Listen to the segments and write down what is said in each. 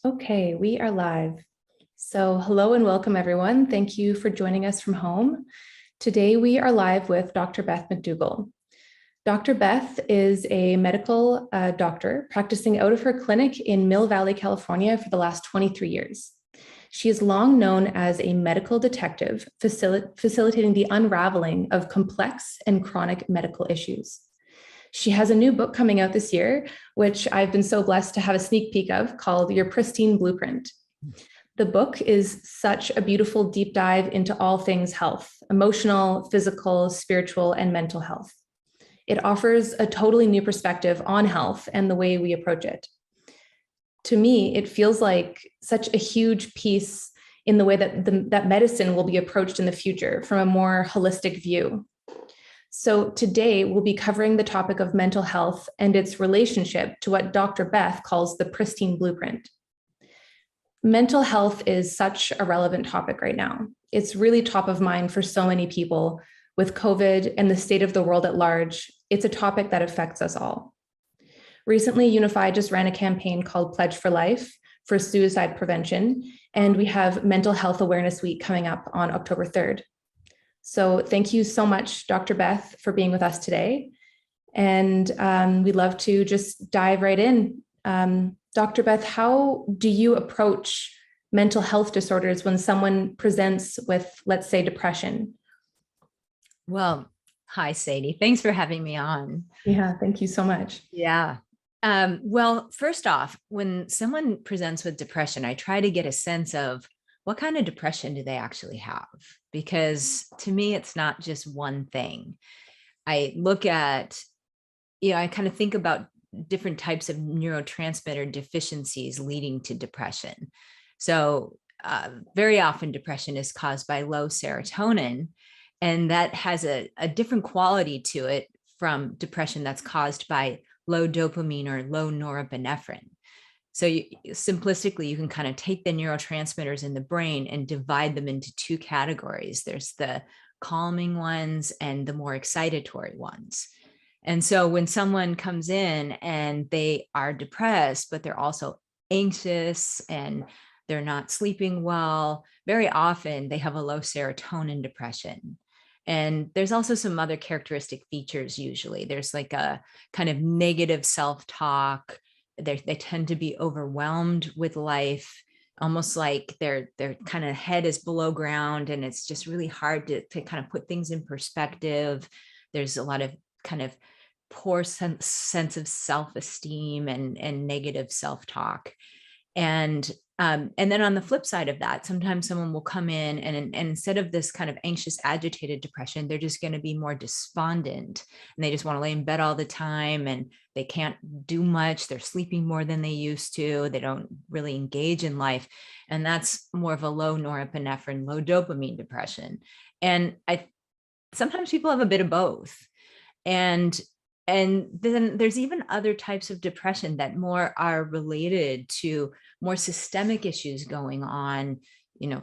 Okay, we are live. So hello and welcome everyone. Thank you for joining us from home. Today we are live with Dr. Beth McDougall. Dr. Beth is a medical doctor practicing out of her clinic in Mill Valley, California for the last 23 years. She is long known as a medical detective, facilitating the unraveling of complex and chronic medical issues. She has a new book coming out this year, which I've been so blessed to have a sneak peek of, called Your Pristine Blueprint. The book is such a beautiful deep dive into all things health, emotional, physical, spiritual, and mental health. It offers a totally new perspective on health and the way we approach it. To me, it feels like such a huge piece in the way that medicine will be approached in the future from a more holistic view. So today we'll be covering the topic of mental health and its relationship to what Dr. Beth calls the Pristine Blueprint. Mental health is such a relevant topic right now. It's really top of mind for so many people. With COVID and the state of the world at large, it's a topic that affects us all. Recently, UNIFY just ran a campaign called Pledge for Life for suicide prevention, and we have Mental Health Awareness Week coming up on October 3rd. So thank you so much, Dr. Beth, for being with us today. And we'd love to just dive right in. Dr. Beth, how do you approach mental health disorders when someone presents with, let's say, depression? Well, hi, Sadie. Thanks for having me on. Yeah, thank you so much. Yeah. Well, first off, when someone presents with depression, I try to get a sense of what kind of depression do they actually have? Because to me, it's not just one thing. I look at, I kind of think about different types of neurotransmitter deficiencies leading to depression. So very often depression is caused by low serotonin, and that has a different quality to it from depression that's caused by low dopamine or low norepinephrine. So simplistically, you can kind of take the neurotransmitters in the brain and divide them into two categories. There's the calming ones and the more excitatory ones. And so when someone comes in and they are depressed, but they're also anxious and they're not sleeping well, very often they have a low serotonin depression. And there's also some other characteristic features usually. There's like a kind of negative self-talk. They tend to be overwhelmed with life, almost like their kind of head is below ground, and it's just really hard to kind of put things in perspective. There's a lot of kind of poor sense of self-esteem and negative self-talk. And then on the flip side of that, sometimes someone will come in and instead of this kind of anxious, agitated depression, they're just going to be more despondent, and they just want to lay in bed all the time and they can't do much. They're sleeping more than they used to. They don't really engage in life. And that's more of a low norepinephrine, low dopamine depression. And sometimes people have a bit of both. And then there's even other types of depression that more are related to more systemic issues going on,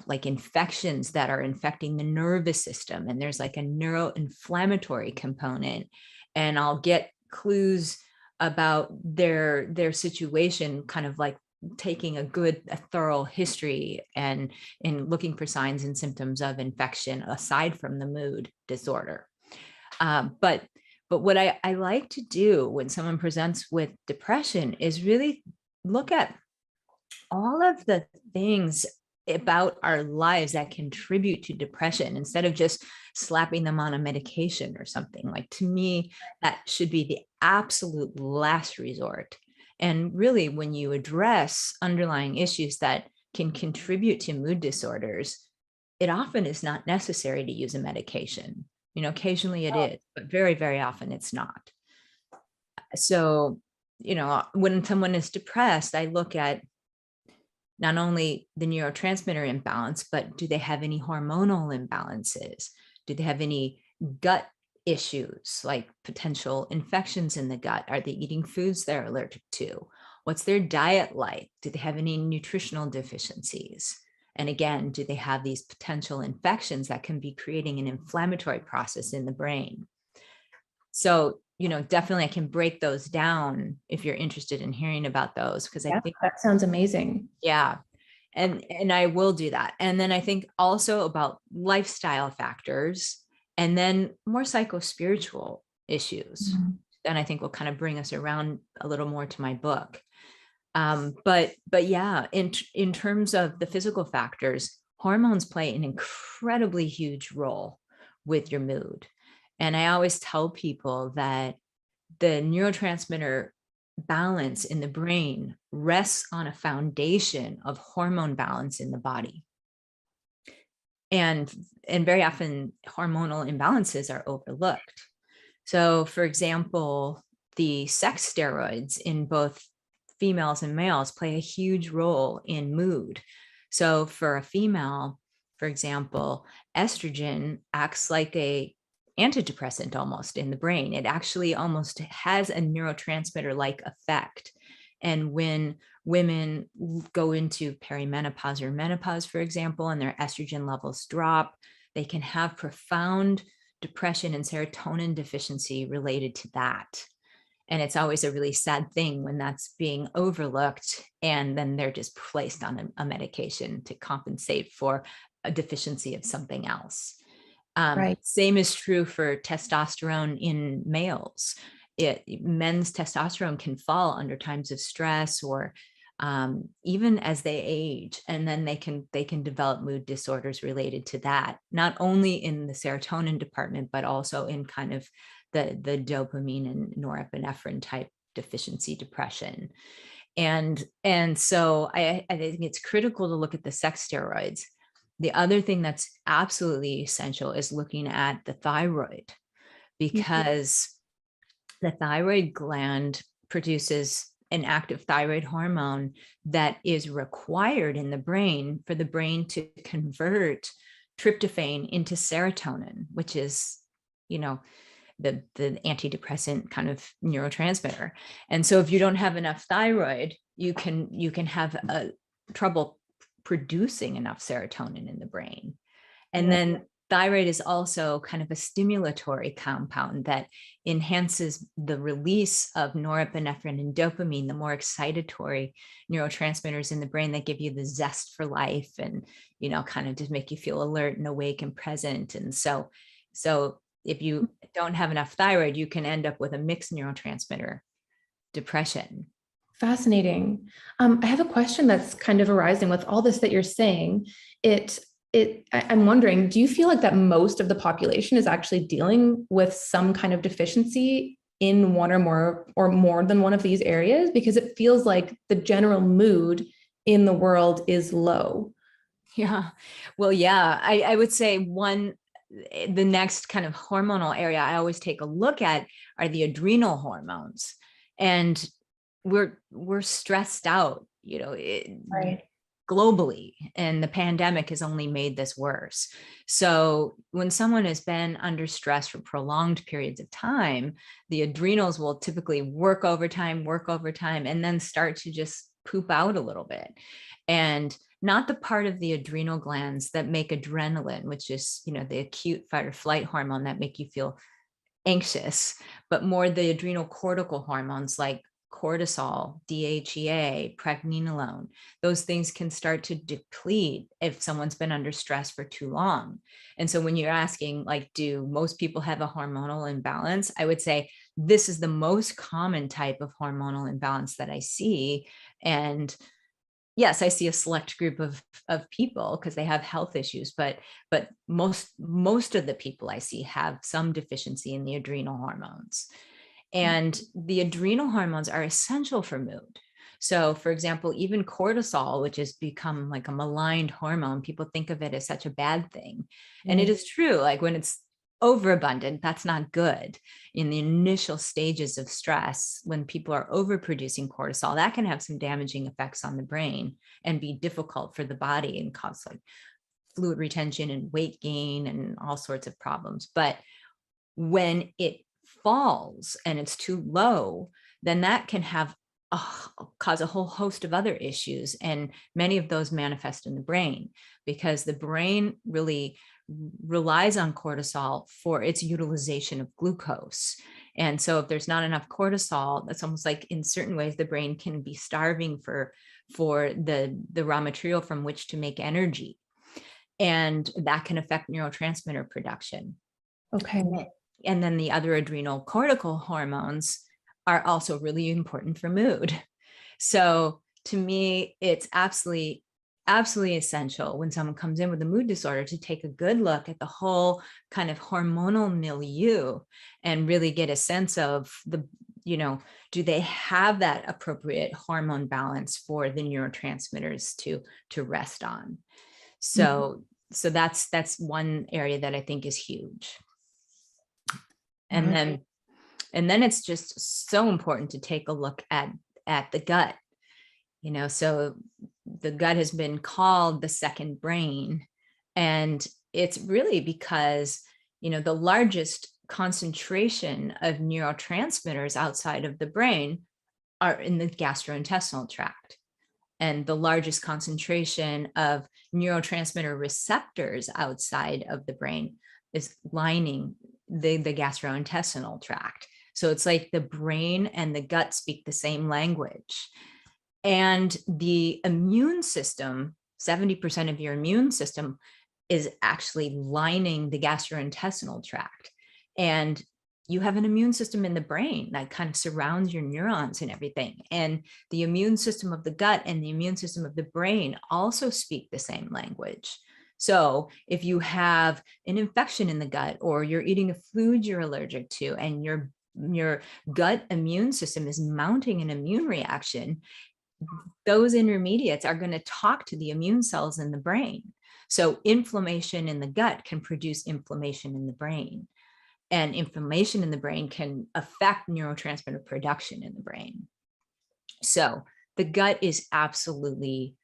like infections that are infecting the nervous system. And there's like a neuroinflammatory component. And I'll get clues about their situation, kind of like taking a thorough history and in looking for signs and symptoms of infection aside from the mood disorder. But what I like to do when someone presents with depression is really look at all of the things about our lives that contribute to depression instead of just slapping them on a medication or something. Like, to me, that should be the absolute last resort. And really, when you address underlying issues that can contribute to mood disorders, it often is not necessary to use a medication. Occasionally it is, but very, very often it's not. So, when someone is depressed, I look at not only the neurotransmitter imbalance, but do they have any hormonal imbalances? Do they have any gut issues, like potential infections in the gut? Are they eating foods they're allergic to? What's their diet like? Do they have any nutritional deficiencies? And again, do they have these potential infections that can be creating an inflammatory process in the brain? So definitely I can break those down if you're interested in hearing about those, because I Yeah, think, that sounds amazing. yeah, and I will do that. And then I think also about lifestyle factors, and then more psycho-spiritual issues. Mhm. And I think will kind of bring us around a little more to my book. But yeah, in terms of the physical factors, hormones play an incredibly huge role with your mood. And I always tell people that the neurotransmitter balance in the brain rests on a foundation of hormone balance in the body. And very often hormonal imbalances are overlooked. So for example, the sex steroids in both females and males play a huge role in mood. So for a female, for example, estrogen acts like a antidepressant almost in the brain. It actually almost has a neurotransmitter like effect. And when women go into perimenopause or menopause, for example, and their estrogen levels drop, they can have profound depression and serotonin deficiency related to that. And it's always a really sad thing when that's being overlooked and then they're just placed on a medication to compensate for a deficiency of something else. Right. Same is true for testosterone in males. Men's testosterone can fall under times of stress or even as they age, and then they can develop mood disorders related to that, not only in the serotonin department, but also in kind of the dopamine and norepinephrine type deficiency depression. And so I think it's critical to look at the sex steroids. The other thing that's absolutely essential is looking at the thyroid, Mhm. because the thyroid gland produces an active thyroid hormone that is required in the brain for the brain to convert tryptophan into serotonin, which is, you know, the antidepressant kind of neurotransmitter. And so if you don't have enough thyroid, you can have a trouble producing enough serotonin in the brain. And Yeah. then thyroid is also kind of a stimulatory compound that enhances the release of norepinephrine and dopamine, the more excitatory neurotransmitters in the brain that give you the zest for life and, kind of just make you feel alert and awake and present. And so if you don't have enough thyroid, you can end up with a mixed neurotransmitter depression. Fascinating. I have a question that's kind of arising with all this that you're saying. I'm wondering, do you feel like that most of the population is actually dealing with some kind of deficiency in one or more than one of these areas? Because it feels like the general mood in the world is low. Yeah. Well, yeah, I would say the next kind of hormonal area I always take a look at are the adrenal hormones. And we're stressed out, Right. globally, and the pandemic has only made this worse. So when someone has been under stress for prolonged periods of time, the adrenals will typically work overtime, and then start to just poop out a little bit. And not the part of the adrenal glands that make adrenaline, which is, the acute fight or flight hormone that make you feel anxious, but more the adrenal cortical hormones like cortisol, DHEA, pregnenolone. Those things can start to deplete if someone's been under stress for too long. And so when you're asking, like, do most people have a hormonal imbalance? I would say this is the most common type of hormonal imbalance that I see. And yes, I see a select group of people because they have health issues, but most of the people I see have some deficiency in the adrenal hormones. And the adrenal hormones are essential for mood. So, for example, even cortisol, which has become like a maligned hormone, people think of it as such a bad thing. And it is true, like when it's overabundant, that's not good. In the initial stages of stress, when people are overproducing cortisol, that can have some damaging effects on the brain and be difficult for the body and cause like fluid retention and weight gain and all sorts of problems. But when it falls and it's too low, then that can cause a whole host of other issues. And many of those manifest in the brain because the brain really relies on cortisol for its utilization of glucose. And so if there's not enough cortisol, that's almost like in certain ways, the brain can be starving for the raw material from which to make energy. And that can affect neurotransmitter production. Okay. And then the other adrenal cortical hormones are also really important for mood. So to me, it's absolutely essential when someone comes in with a mood disorder to take a good look at the whole kind of hormonal milieu and really get a sense of do they have that appropriate hormone balance for the neurotransmitters to rest on. So that's one area that I think is huge. And then it's just so important to take a look at the gut. So the gut has been called the second brain, and it's really because the largest concentration of neurotransmitters outside of the brain are in the gastrointestinal tract, and the largest concentration of neurotransmitter receptors outside of the brain is lining the gastrointestinal tract. So it's like the brain and the gut speak the same language. And the immune system, 70% of your immune system is actually lining the gastrointestinal tract. And you have an immune system in the brain that kind of surrounds your neurons and everything. And the immune system of the gut and the immune system of the brain also speak the same language. So if you have an infection in the gut, or you're eating a food you're allergic to, and your gut immune system is mounting an immune reaction, those intermediates are going to talk to the immune cells in the brain. So inflammation in the gut can produce inflammation in the brain, and inflammation in the brain can affect neurotransmitter production in the brain. So the gut is absolutely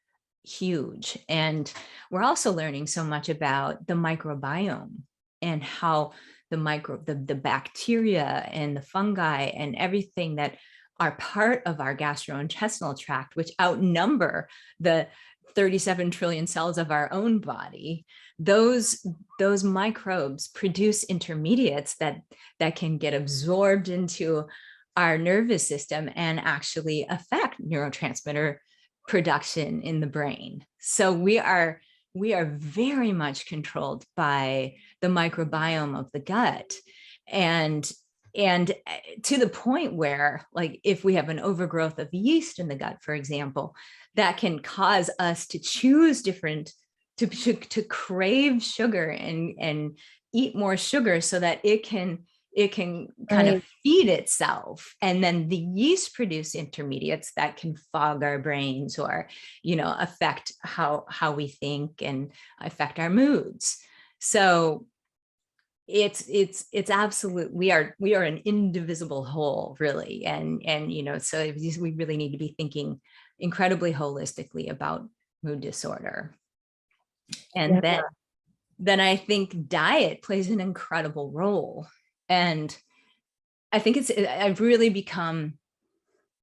huge. And we're also learning so much about the microbiome and how the bacteria and the fungi and everything that are part of our gastrointestinal tract, which outnumber the 37 trillion cells of our own body, those microbes produce intermediates that can get absorbed into our nervous system and actually affect neurotransmitter production in the brain. So we are very much controlled by the microbiome of the gut. And to the point where, like, if we have an overgrowth of yeast in the gut, for example, that can cause us to choose different, to crave sugar and eat more sugar so that it can kind of feed itself. And then the yeast produce intermediates that can fog our brains, or, affect how we think and affect our moods. So it's absolute. We are an indivisible whole, really. And so we really need to be thinking incredibly holistically about mood disorder. And then I think diet plays an incredible role. And I think I've really become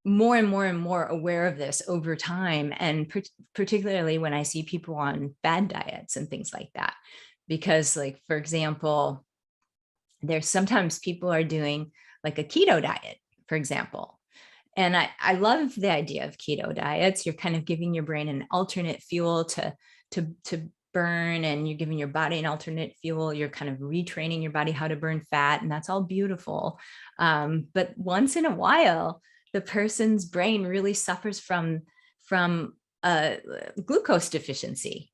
more and more aware of this over time, and particularly when I see people on bad diets and things like that. Because, like, for example, there's sometimes people are doing like a keto diet, for example. And I love the idea of keto diets. You're kind of giving your brain an alternate fuel to burn, and you're giving your body an alternate fuel. You're kind of retraining your body how to burn fat, and that's all beautiful. But once in a while, the person's brain really suffers from glucose deficiency.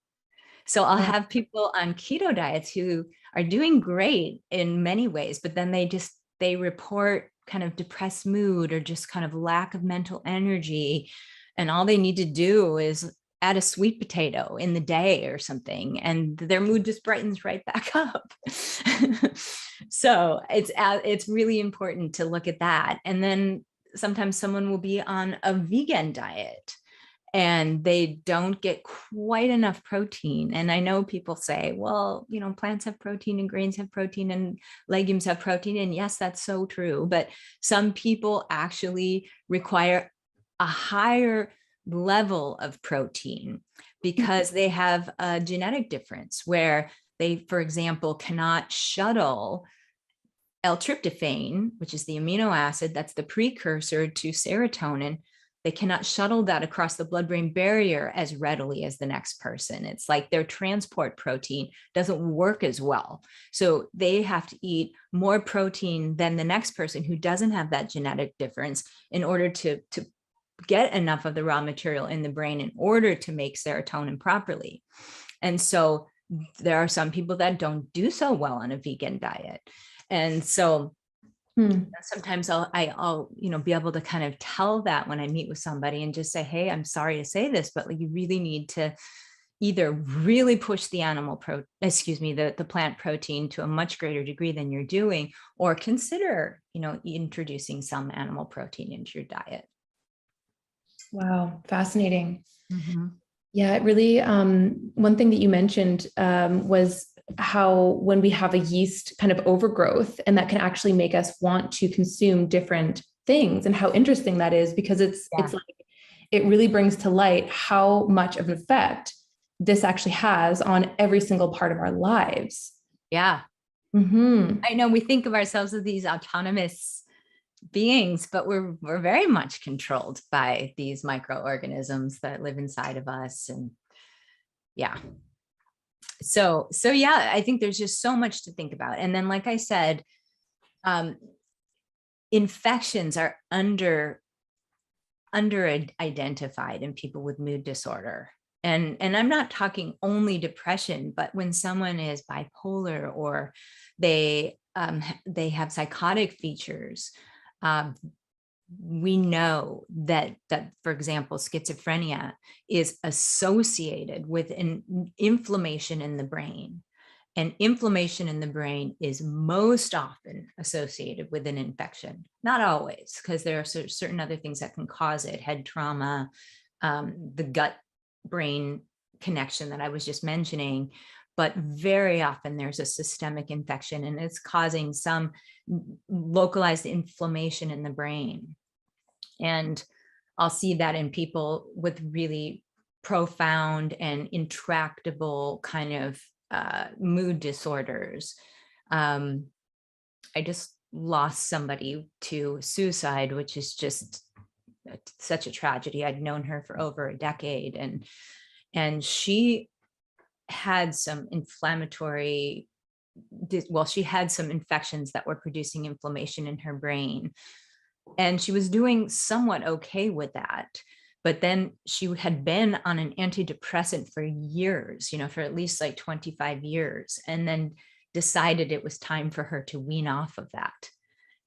So I'll have people on keto diets who are doing great in many ways, but then they report kind of depressed mood, or just kind of lack of mental energy. And all they need to do is add a sweet potato in the day or something, and their mood just brightens right back up. So it's really important to look at that. And then sometimes someone will be on a vegan diet and they don't get quite enough protein. And I know people say, well, plants have protein and grains have protein and legumes have protein. And yes, that's so true. But some people actually require a higher level of protein because they have a genetic difference where they, for example, cannot shuttle L-tryptophan, which is the amino acid that's the precursor to serotonin, they cannot shuttle that across the blood-brain barrier as readily as the next person. It's like their transport protein doesn't work as well. So they have to eat more protein than the next person who doesn't have that genetic difference in order to get enough of the raw material in the brain in order to make serotonin properly. And so there are some people that don't do so well on a vegan diet. And so sometimes I'll be able to kind of tell that when I meet with somebody and just say, hey, I'm sorry to say this, but like, you really need to either really push the the plant protein to a much greater degree than you're doing, or consider, introducing some animal protein into your diet. Wow, fascinating. Mm-hmm. Yeah, it really, one thing that you mentioned was how when we have a yeast kind of overgrowth, and that can actually make us want to consume different things, and how interesting that is, because it's like, it really brings to light how much of an effect this actually has on every single part of our lives. Yeah. Mm-hmm. I know we think of ourselves as these autonomous beings, but we're very much controlled by these microorganisms that live inside of us. And yeah. So yeah, I think there's just so much to think about. And then, like I said, infections are under identified in people with mood disorder. And I'm not talking only depression, but when someone is bipolar, or they have psychotic features, we know that, for example, schizophrenia is associated with an inflammation in the brain. And inflammation in the brain is most often associated with an infection. Not always, because there are certain other things that can cause it: head trauma, the gut-brain connection that I was just mentioning. But very often there's a systemic infection, and it's causing some localized inflammation in the brain. And I'll see that in people with really profound and intractable kind of mood disorders. I just lost somebody to suicide, which is just such a tragedy. I'd known her for over a decade, and she had some inflammatory, she had some infections that were producing inflammation in her brain, and she was doing somewhat okay with that. But then she had been on an antidepressant for years, for at least like 25 years, and then decided it was time for her to wean off of that.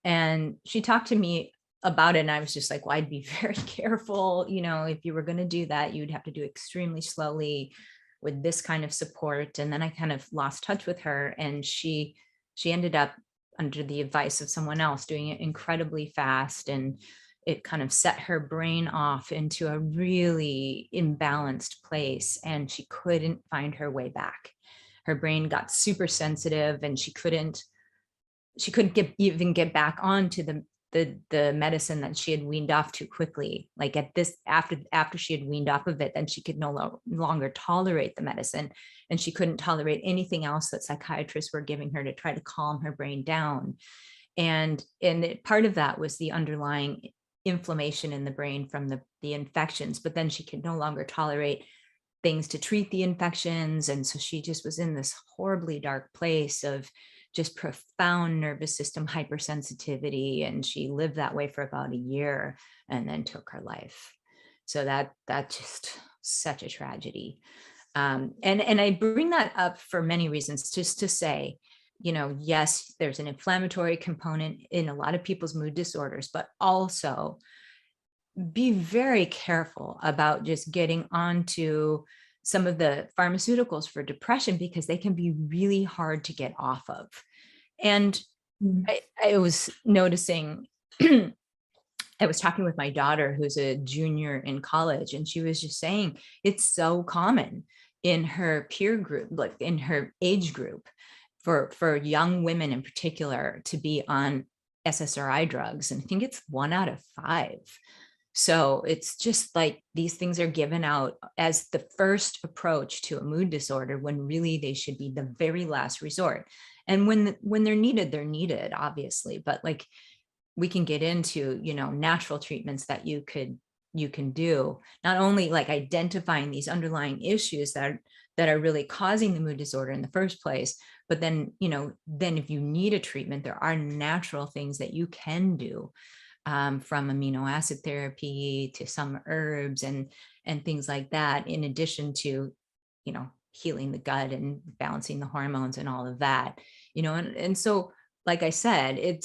And she talked to me about it, and I was just like, well, I'd be very careful. If you were going to do that, you'd have to do extremely slowly with this kind of support. And then I kind of lost touch with her, and she ended up, under the advice of someone else, doing it incredibly fast. And it kind of set her brain off into a really imbalanced place, and she couldn't find her way back. Her brain got super sensitive, and she couldn't even get back onto the medicine that she had weaned off too quickly. Like after she had weaned off of it, then she could no longer tolerate the medicine, and she couldn't tolerate anything else that psychiatrists were giving her to try to calm her brain down. And part of that was the underlying inflammation in the brain from the infections, but then she could no longer tolerate things to treat the infections. And so she just was in this horribly dark place of just profound nervous system hypersensitivity. And she lived that way for about a year and then took her life. So that just such a tragedy. And I bring that up for many reasons, just to say, yes, there's an inflammatory component in a lot of people's mood disorders, but also be very careful about just getting onto some of the pharmaceuticals for depression, because they can be really hard to get off of. And I was noticing, I was talking with my daughter, who's a junior in college, and she was just saying it's so common in her peer group, like in her age group, for young women in particular, to be on SSRI drugs. And I think it's 1 out of 5. So it's just like these things are given out as the first approach to a mood disorder when really they should be the very last resort. And when they're needed, obviously, but like we can get into, natural treatments that you can do, not only like identifying these underlying issues that are really causing the mood disorder in the first place, but then, then if you need a treatment, there are natural things that you can do, from amino acid therapy to some herbs and things like that, in addition to, healing the gut and balancing the hormones and all of that, and so like I said,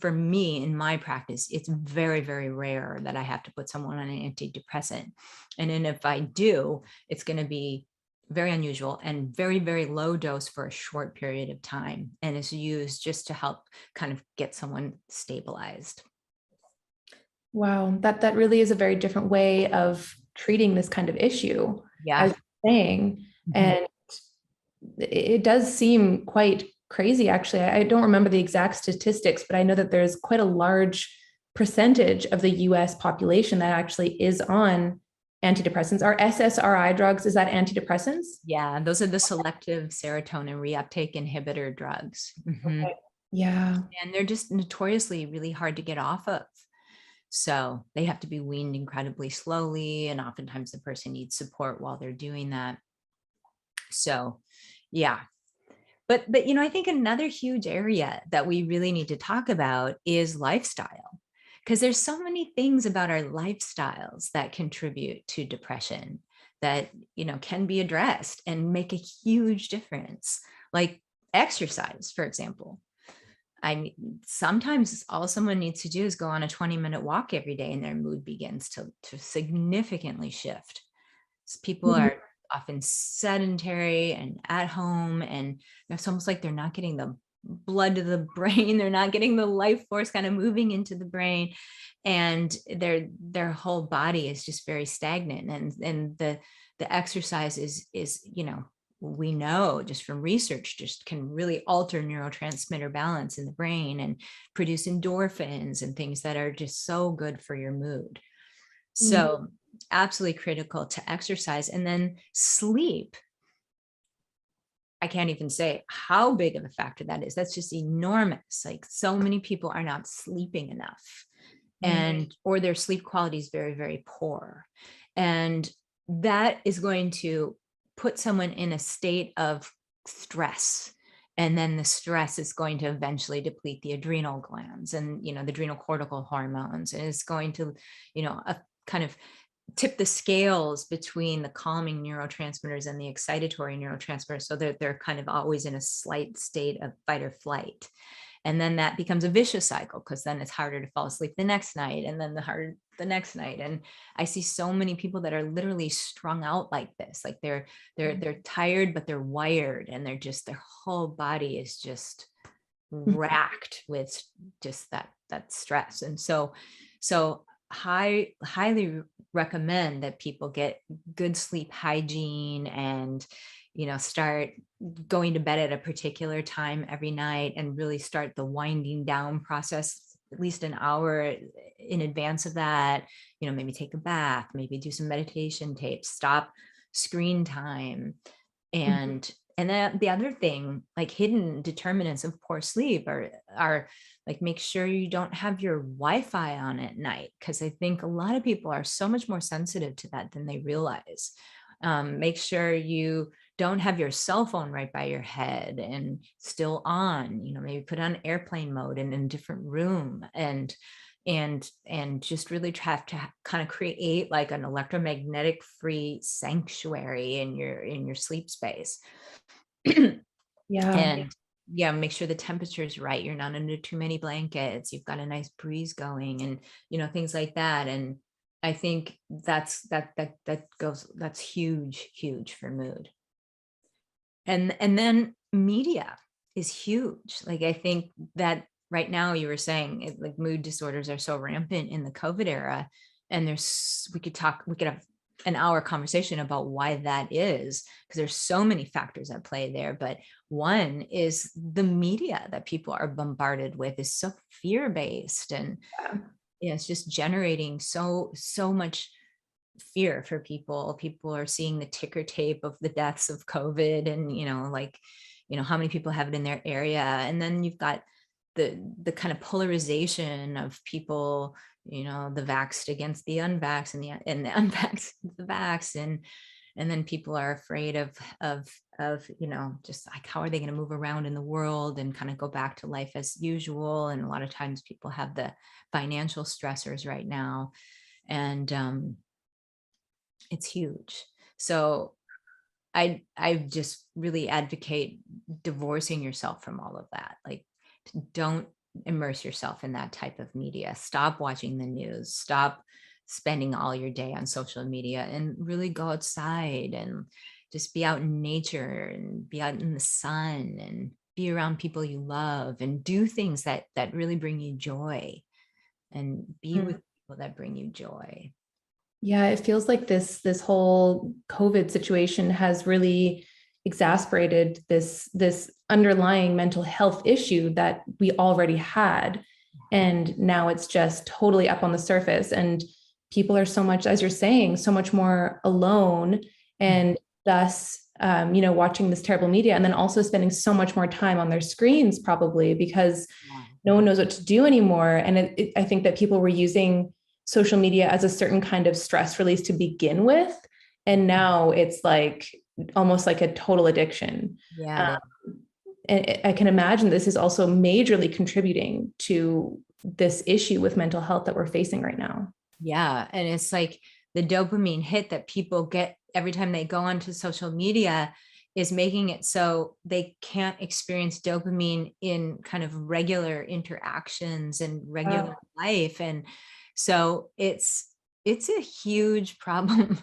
for me in my practice, it's very, very rare that I have to put someone on an antidepressant. And then if I do, it's going to be very unusual and very, very low dose for a short period of time. And it's used just to help kind of get someone stabilized. Wow, that really is a very different way of treating this kind of issue, Yeah. as you're saying. And it does seem quite crazy, actually. I don't remember the exact statistics, but I know that there's quite a large percentage of the US population that actually is on antidepressants. Are SSRI drugs, is that antidepressants? Yeah, those are the selective serotonin reuptake inhibitor drugs. Okay. Yeah. And they're just notoriously really hard to get off of. So they have to be weaned incredibly slowly, and oftentimes the person needs support while they're doing that. So yeah. But I think another huge area that we really need to talk about is lifestyle, because there's so many things about our lifestyles that contribute to depression that, can be addressed and make a huge difference. Like exercise, for example. I mean, sometimes all someone needs to do is go on a 20-minute walk every day and their mood begins to significantly shift. People Mhm. are often sedentary and at home, and it's almost like they're not getting the blood to the brain. They're not getting the life force kind of moving into the brain, and their whole body is just very stagnant. And the exercise is we know just from research just can really alter neurotransmitter balance in the brain and produce endorphins and things that are just so good for your mood. Mm. So absolutely critical to exercise. And then sleep. I can't even say how big of a factor that is. That's just enormous. Like so many people are not sleeping enough, and or their sleep quality is very, very poor. And that is going to put someone in a state of stress. And then the stress is going to eventually deplete the adrenal glands and, the adrenal cortical hormones. And it's going to, kind of tip the scales between the calming neurotransmitters and the excitatory neurotransmitters, so that they're kind of always in a slight state of fight or flight. And then that becomes a vicious cycle, because then it's harder to fall asleep the next night, and then the next night. And I see so many people that are literally strung out like this, like they're tired, but they're wired, and their whole body is just racked with just that stress. And so highly recommend that people get good sleep hygiene and start going to bed at a particular time every night, and really start the winding down process at least an hour in advance of that. Maybe take a bath, maybe do some meditation tapes, stop screen time. And then the other thing, like hidden determinants of poor sleep are like, make sure you don't have your Wi-Fi on at night, because I think a lot of people are so much more sensitive to that than they realize. Make sure you don't have your cell phone right by your head and still on, maybe put on airplane mode and in a different room, and just really have to kind of create like an electromagnetic free sanctuary in your sleep space. Yeah. And yeah, make sure the temperature is right. You're not under too many blankets. You've got a nice breeze going, and things like that. And I think that's huge for mood. And then media is huge. Like I think that right now, you were saying like mood disorders are so rampant in the COVID era, and we could have an hour conversation about why that is, because there's so many factors at play there. But one is the media that people are bombarded with is so fear-based, and Yeah, it's just generating so much fear for people. People are seeing the ticker tape of the deaths of COVID, and like, how many people have it in their area. And then you've got the kind of polarization of people, the vaxxed against the unvaxxed, and the unvaxxed the vaxxed, and then people are afraid of just like, how are they going to move around in the world and kind of go back to life as usual. And a lot of times people have the financial stressors right now, and it's huge. So I just really advocate divorcing yourself from all of that. Like, don't immerse yourself in that type of media. Stop watching the news. Stop spending all your day on social media, and really go outside and just be out in nature and be out in the sun and be around people you love and do things that really bring you joy, and be with people that bring you joy. Yeah, it feels like this whole COVID situation has really exacerbated this underlying mental health issue that we already had. And now it's just totally up on the surface. And people are so much, as you're saying, so much more alone, and thus watching this terrible media, and then also spending so much more time on their screens, probably because no one knows what to do anymore. And I think that people were using social media as a certain kind of stress release to begin with. And now it's like almost like a total addiction. Yeah. And I can imagine this is also majorly contributing to this issue with mental health that we're facing right now. Yeah. And it's like the dopamine hit that people get every time they go onto social media is making it so they can't experience dopamine in kind of regular interactions and regular life. And so it's a huge problem.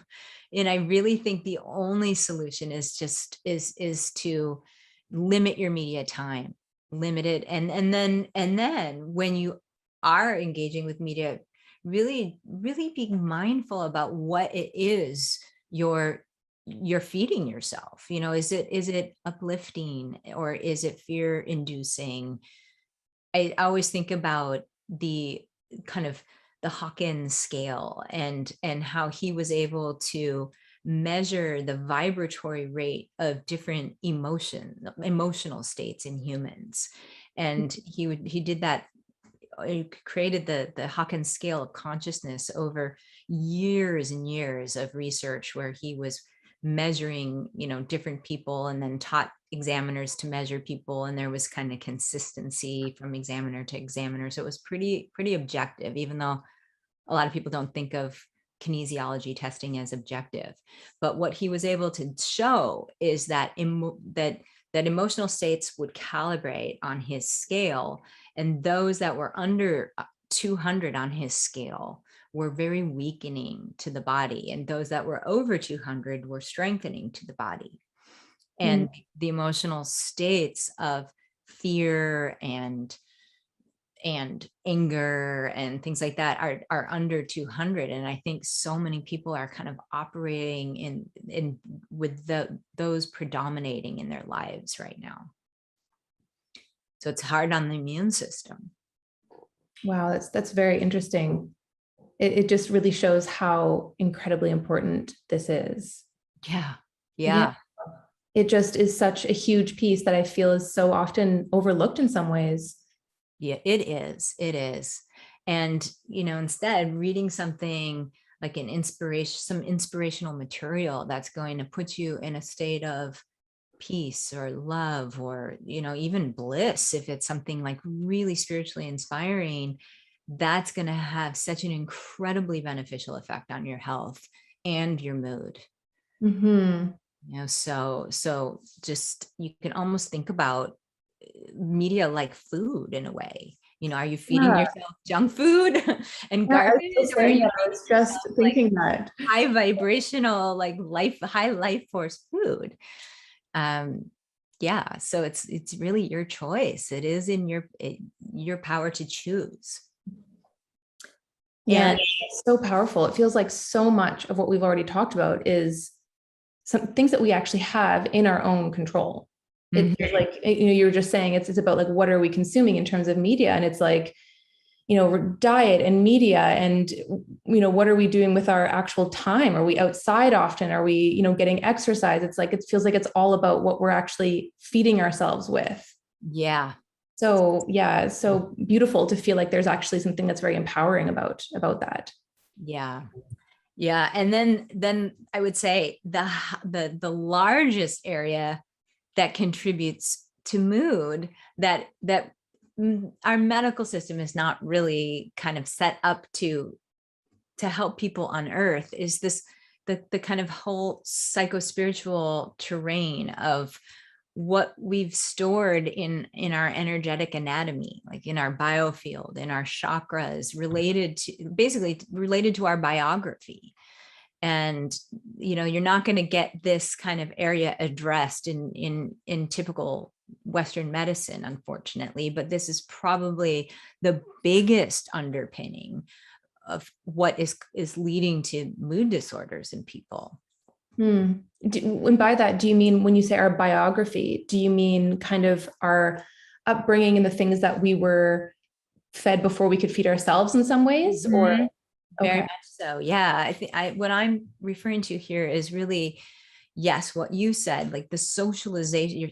And I really think the only solution is just is to limit your media time, limit it. And then when you are engaging with media, really be mindful about what it is you're feeding yourself. Is it uplifting, or is it fear inducing? I always think about the kind of the Hawkins scale, and how he was able to measure the vibratory rate of different emotional states in humans. And he did that. He created the Hawkins scale of consciousness over years and years of research, where he was measuring different people, and then taught examiners to measure people, and there was kind of consistency from examiner to examiner. So it was pretty objective, even though a lot of people don't think of kinesiology testing as objective. But what he was able to show is that that emotional states would calibrate on his scale, and those that were under 200 on his scale were very weakening to the body, and those that were over 200 were strengthening to the body. And the emotional states of fear and anger and things like that are under 200. And I think so many people are kind of operating in with those predominating in their lives right now. So it's hard on the immune system. Wow, that's very interesting. It just really shows how incredibly important this is. Yeah. It just is such a huge piece that I feel is so often overlooked in some ways. Yeah, it is. And instead, reading something like some inspirational material that's going to put you in a state of peace or love, or even bliss, if it's something like really spiritually inspiring, that's going to have such an incredibly beneficial effect on your health and your mood. So just, you can almost think about media like food in a way. Are you feeding yourself junk food and garbage, or are you I was just thinking that high vibrational, like high life force food? So it's really your choice. It is in your power to choose. Yeah, it's so powerful. It feels like so much of what we've already talked about is some things that we actually have in our own control. It's like, you were just saying, it's about like, what are we consuming in terms of media? And it's like, diet and media and, what are we doing with our actual time? Are we outside often? Are we, getting exercise? It's like, it feels like it's all about what we're actually feeding ourselves with. Yeah. So yeah, it's so beautiful to feel like there's actually something that's very empowering about that. Yeah. Yeah. And then I would say the largest area that contributes to mood that our medical system is not really kind of set up to help people on earth is this the kind of whole psycho-spiritual terrain of what we've stored in our energetic anatomy, like in our biofield, in our chakras, related to our biography. And you're not going to get this kind of area addressed in typical Western medicine, unfortunately, but this is probably the biggest underpinning of what is leading to mood disorders in people. And by that, do you mean, when you say our biography, do you mean kind of our upbringing and the things that we were fed before we could feed ourselves in some ways? Mm-hmm. Or very much so. Yeah. I think what I'm referring to here is really, yes, what you said, like the socialization,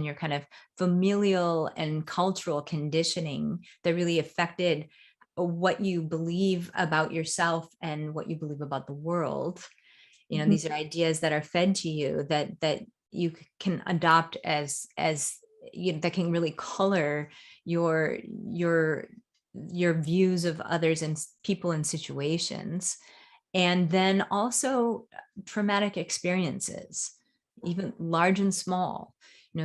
your kind of familial and cultural conditioning that really affected what you believe about yourself and what you believe about the world. Mm-hmm. These are ideas that are fed to you that you can adopt as that can really color your views of others and people and situations. And then also traumatic experiences, even large and small.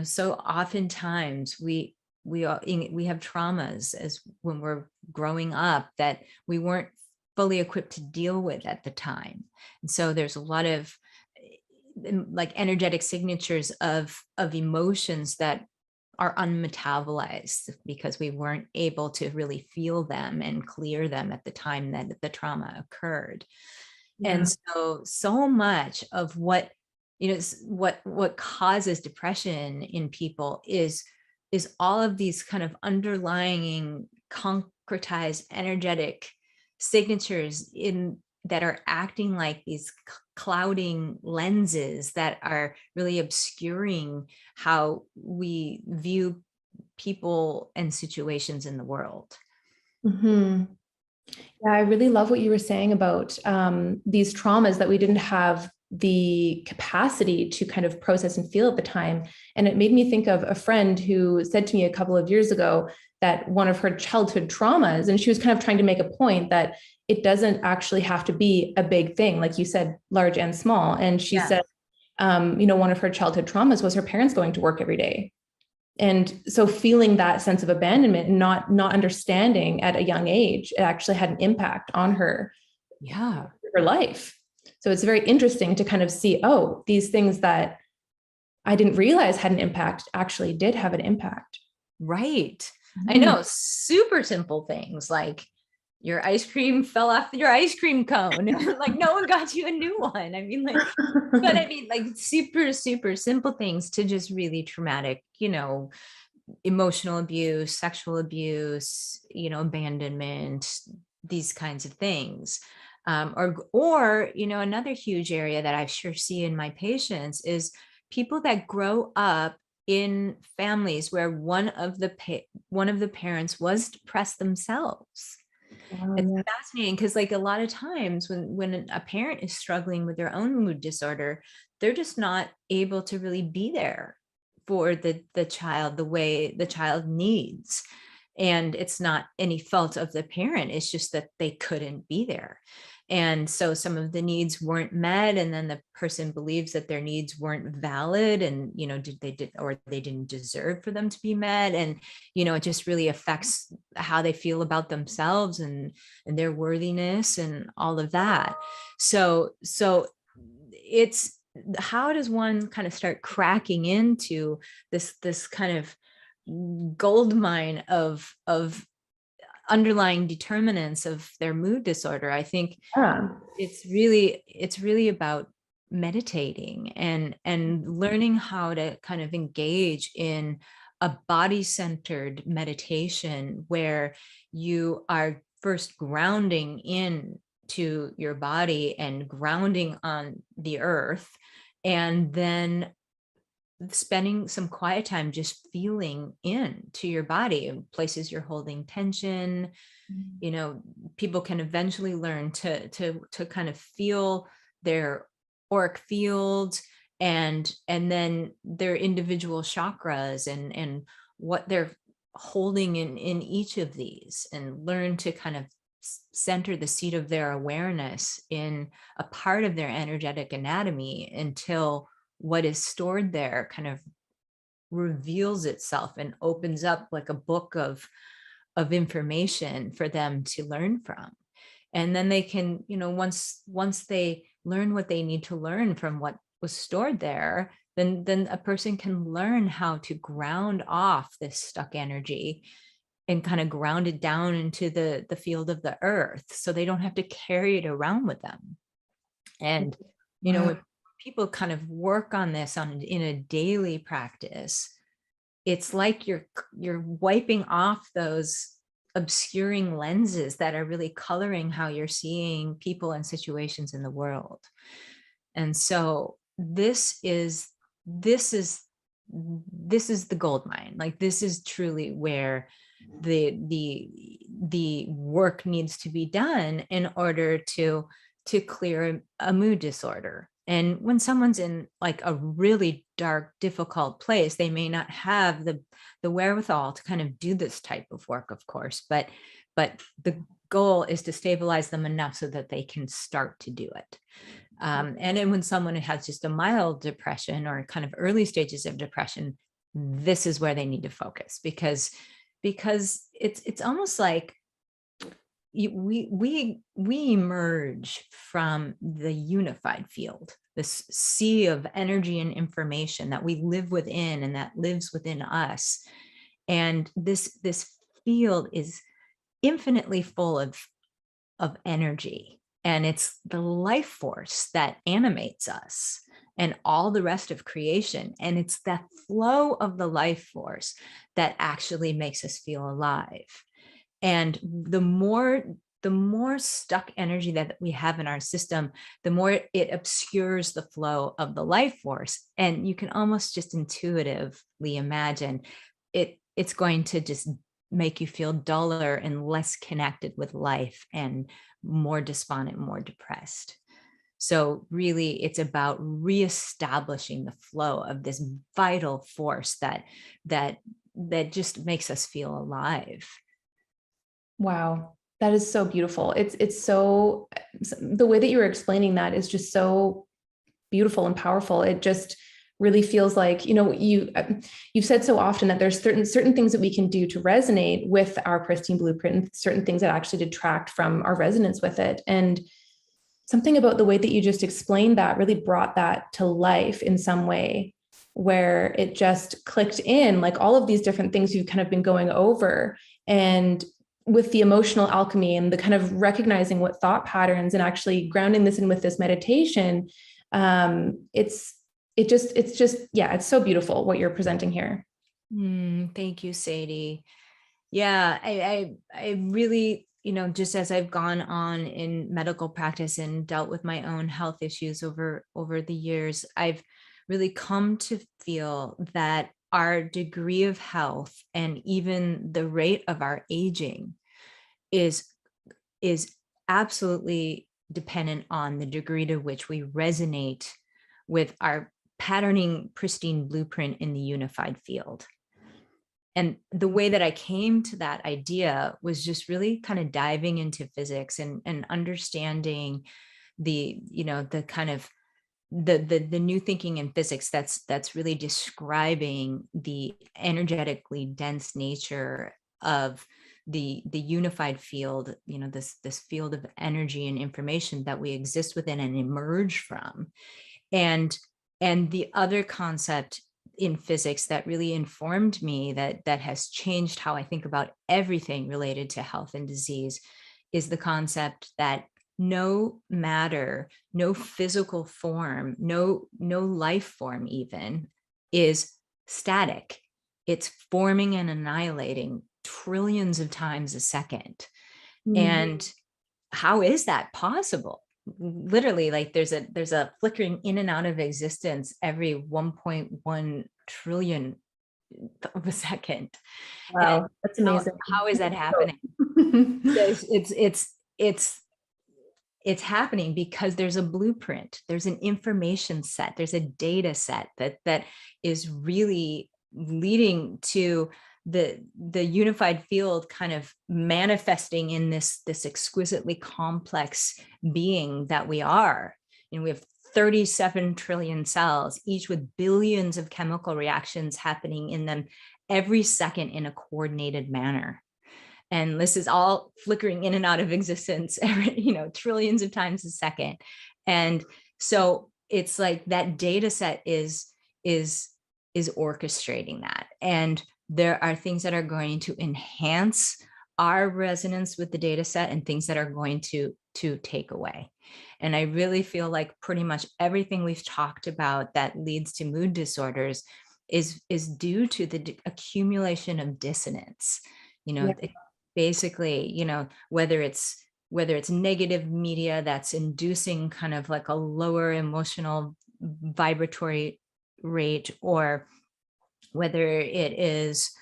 So oftentimes we have traumas as when we're growing up that we weren't fully equipped to deal with at the time. And so there's a lot of like energetic signatures of emotions that are unmetabolized because we weren't able to really feel them and clear them at the time that the trauma occurred. Yeah. And so much of what what causes depression in people is all of these kind of underlying concretized energetic signatures that are acting like these clouding lenses that are really obscuring how we view people and situations in the world. Mm-hmm. Yeah, I really love what you were saying about these traumas that we didn't have the capacity to kind of process and feel at the time. And it made me think of a friend who said to me a couple of years ago that one of her childhood traumas, and she was kind of trying to make a point that it doesn't actually have to be a big thing, like you said, large and small. And she said, one of her childhood traumas was her parents going to work every day. And so feeling that sense of abandonment and not understanding at a young age, it actually had an impact on her, her life. So it's very interesting to kind of see, oh, these things that I didn't realize had an impact actually did have an impact. Right. Mm-hmm. I know, super simple things like your ice cream fell off your ice cream cone. Like no one got you a new one. I mean, like, but I mean, like super, super simple things to just really traumatic, emotional abuse, sexual abuse, abandonment, these kinds of things. Or another huge area that I sure see in my patients is people that grow up in families where one of the parents was depressed themselves. It's fascinating because like a lot of times when a parent is struggling with their own mood disorder, they're just not able to really be there for the child the way the child needs. And it's not any fault of the parent. It's just that they couldn't be there. And so some of the needs weren't met. And then the person believes that their needs weren't valid and, they didn't deserve for them to be met. And, it just really affects how they feel about themselves and their worthiness and all of that. So it's, how does one kind of start cracking into this kind of gold mine of underlying determinants of their mood disorder? I think it's really about meditating and learning how to kind of engage in a body-centered meditation where you are first grounding in to your body and grounding on the earth, and then spending some quiet time just feeling in to your body, places you're holding tension. You know, people can eventually learn to kind of feel their auric field, and then their individual chakras, and what they're holding in each of these, and learn to kind of center the seat of their awareness in a part of their energetic anatomy until what is stored there kind of reveals itself and opens up like a book of information for them to learn from. And then they can, you know, once they learn what they need to learn from what was stored there, then a person can learn how to ground off this stuck energy and kind of ground it down into the field of the earth, so they don't have to carry it around with them. And you know, when people kind of work on this in a daily practice, it's like you're wiping off those obscuring lenses that are really coloring how you're seeing people and situations in the world. And so this is the gold mine. Like, this is truly where the work needs to be done in order to clear a mood disorder. And when someone's in like a really dark, difficult place, they may not have the wherewithal to kind of do this type of work, of course, but the goal is to stabilize them enough so that they can start to do it. And then when someone has just a mild depression or kind of early stages of depression, this is where they need to focus, because it's almost like we emerge from the unified field, this sea of energy and information that we live within and that lives within us. And this field is infinitely full of energy, and it's the life force that animates us and all the rest of creation. And it's that flow of the life force that actually makes us feel alive. And the more stuck energy that we have in our system, the more it obscures the flow of the life force. And you can almost just intuitively imagine it's going to just make you feel duller and less connected with life and more despondent, more depressed. So really, it's about reestablishing the flow of this vital force that just makes us feel alive. Wow, that is so beautiful. It's so, the way that you were explaining that is just so beautiful and powerful. It just really feels like, you know, you've said so often that there's certain things that we can do to resonate with our Pristine Blueprint, and certain things that actually detract from our resonance with it. And something about the way that you just explained that really brought that to life in some way, where it just clicked in, like all of these different things you've kind of been going over. And with the emotional alchemy and the kind of recognizing what thought patterns and actually grounding this in with this meditation, it's so beautiful what you're presenting here. Thank you, Sadie. Yeah, I really, you know, just as I've gone on in medical practice and dealt with my own health issues over the years, I've really come to feel that our degree of health and even the rate of our aging is absolutely dependent on the degree to which we resonate with our patterning pristine blueprint in the unified field. And the way that I came to that idea was just really kind of diving into physics and understanding the, you know, the kind of the new thinking in physics that's really describing the energetically dense nature of the unified field, you know, this field of energy and information that we exist within and emerge from. And the other concept in physics that really informed me, that has changed how I think about everything related to health and disease, is the concept that no matter, no physical form, no life form even is static. it's forming and annihilating trillions of times a second. Mm. And how is that possible? Literally, like there's a flickering in and out of existence every 1.1 trillion of a second. And Wow, that's amazing. how is that happening? It's it's happening because there's a blueprint, there's an information set, there's a data set that is really leading to the unified field kind of manifesting in this exquisitely complex being that we are. And we have 37 trillion cells, each with billions of chemical reactions happening in them every second in a coordinated manner. And this is all flickering in and out of existence every, trillions of times a second. And so it's like that data set is orchestrating that. And there are things that are going to enhance our resonance with the data set and things that are going to take away. And I really feel like pretty much everything we've talked about that leads to mood disorders is due to the accumulation of dissonance. Yeah. Basically, whether it's negative media that's inducing kind of like a lower emotional vibratory rate, or whether it is,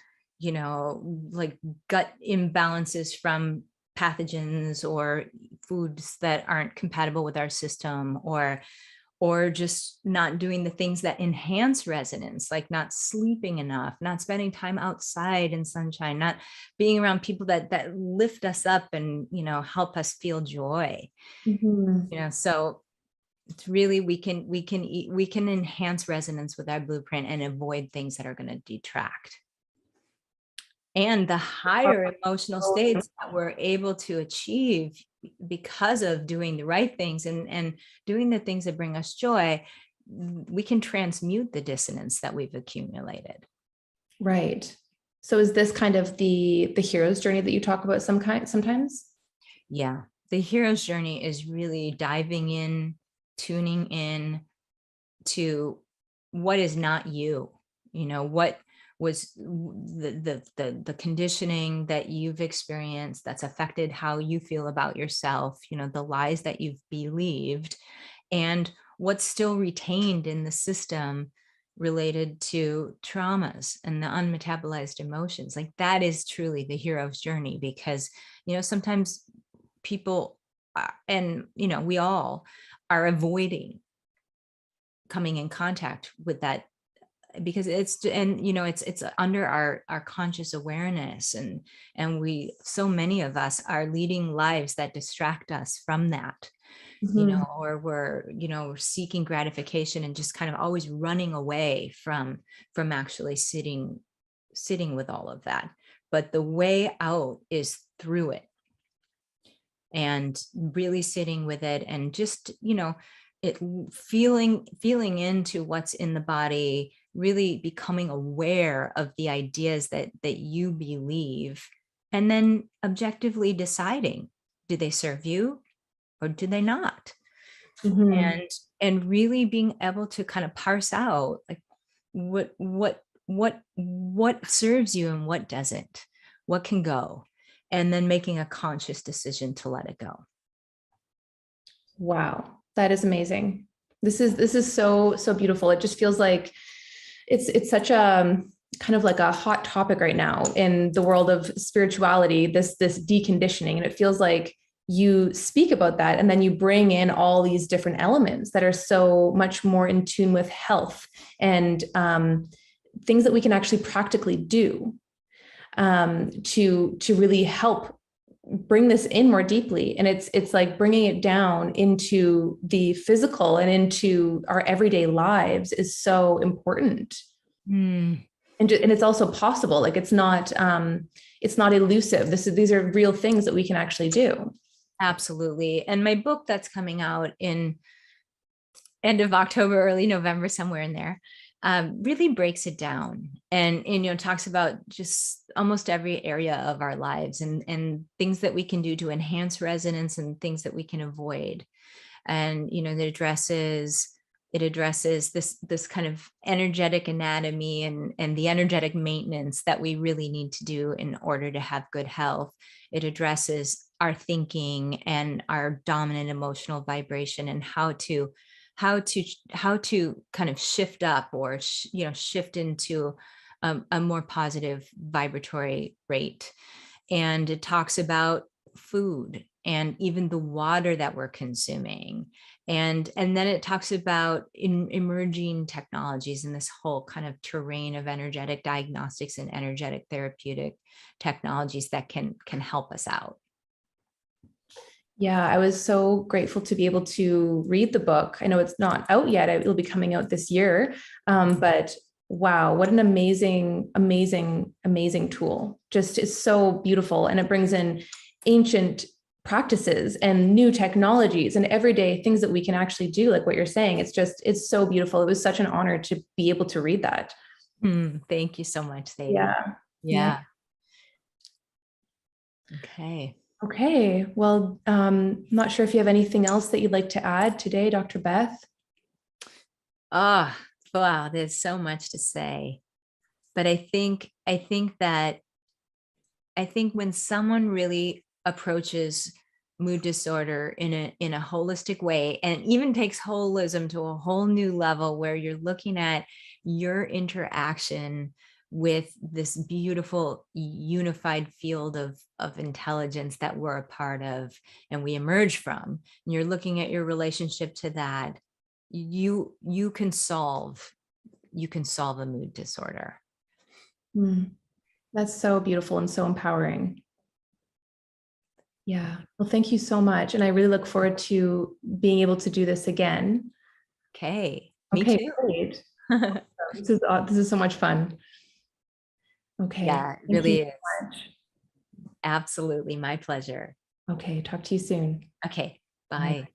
like gut imbalances from pathogens or foods that aren't compatible with our system, or just not doing the things that enhance resonance, like not sleeping enough, not spending time outside in sunshine, not being around people that lift us up and, help us feel joy. Mhm. So it's really, we can enhance resonance with our blueprint and avoid things that are going to detract. And the higher emotional states that we're able to achieve because of doing the right things and doing the things that bring us joy, we can transmute the dissonance that we've accumulated. Right. So is this kind of the hero's journey that you talk about sometimes? Yeah. The hero's journey is really diving in, tuning in to what is not you, what was the conditioning that you've experienced that's affected how you feel about yourself, the lies that you've believed, and what's still retained in the system related to traumas and the unmetabolized emotions. Like that is truly the hero's journey, because sometimes people and we all are avoiding coming in contact with that, because it's under our conscious awareness, and so many of us are leading lives that distract us from that, Mhm. or we're seeking gratification and just kind of always running away from actually sitting with all of that. But the way out is through it, and really sitting with it, and just it feeling into what's in the body, really becoming aware of the ideas that you believe, and then objectively deciding, do they serve you or do they not? Mhm. And really being able to kind of parse out, like, what serves you and what doesn't, what can go, and then making a conscious decision to let it go. Wow, that is amazing. This is so beautiful. It just feels like it's such a kind of like a hot topic right now in the world of spirituality, this deconditioning. And it feels like you speak about that and then you bring in all these different elements that are so much more in tune with health and things that we can actually practically do to really help bring this in more deeply. And it's like bringing it down into the physical and into our everyday lives is so important. Mm. And it's also possible. Like it's not elusive. These are real things that we can actually do. Absolutely. And my book that's coming out in end of October, early November, somewhere in there, really breaks it down, and talks about just almost every area of our lives, and things that we can do to enhance resonance and things that we can avoid. And that addresses It addresses this kind of energetic anatomy and the energetic maintenance that we really need to do in order to have good health. It addresses our thinking and our dominant emotional vibration and how to kind of shift up or shift into a more positive vibratory rate. And it talks about food and even the water that we're consuming. And then it talks about emerging technologies in this whole kind of terrain of energetic diagnostics and energetic therapeutic technologies that can help us out. Yeah, I was so grateful to be able to read the book. I know it's not out yet. It'll be coming out this year. But wow, what an amazing, amazing, amazing tool. Just is so beautiful. And it brings in ancient practices and new technologies and everyday things that we can actually do, like what you're saying. It's so beautiful. It was such an honor to be able to read that. Thank you so much, Sadie. Yeah. Yeah. Okay. Okay. Well, I'm not sure if you have anything else that you'd like to add today, Dr. Beth. Oh, wow, there's so much to say. But I think when someone really approaches mood disorder in a holistic way, and even takes holism to a whole new level where you're looking at your interaction with this beautiful unified field of intelligence that we're a part of and we emerge from, and you're looking at your relationship to that, you can solve a mood disorder. That's so beautiful and so empowering. Yeah. Well, thank you so much. And I really look forward to being able to do this again. Okay. Me Okay, too. great. This is so much fun. Okay. Yeah, it Thank you really so is. much. Absolutely. My pleasure. Okay. Talk to you soon. Okay. Bye. Bye.